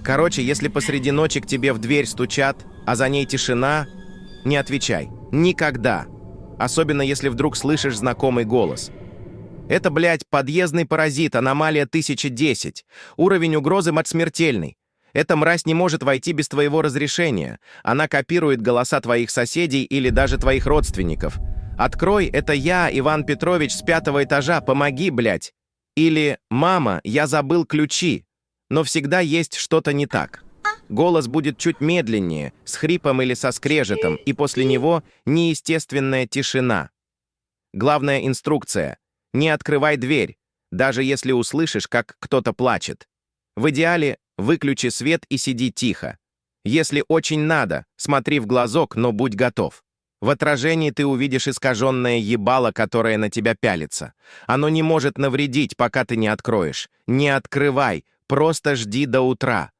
Короче, если посреди ночи к тебе в дверь стучат, а за ней тишина, не отвечай. Никогда. Особенно, если вдруг слышишь знакомый голос. Это, блядь, подъездный паразит, аномалия 1010. Уровень угрозы смертельный. Эта мразь не может войти без твоего разрешения. Она копирует голоса твоих соседей или даже твоих родственников. «Открой, это я, Иван Петрович, с 5-го этажа, помоги, блядь!» Или «Мама, я забыл ключи!» Но всегда есть что-то не так. Голос будет чуть медленнее, с хрипом или со скрежетом, и после него неестественная тишина. Главная инструкция — не открывай дверь, даже если услышишь, как кто-то плачет. В идеале выключи свет и сиди тихо. Если очень надо, смотри в глазок, но будь готов. В отражении ты увидишь искаженное ебало, которое на тебя пялится. Оно не может навредить, пока ты не откроешь. Не открывай, просто жди до утра.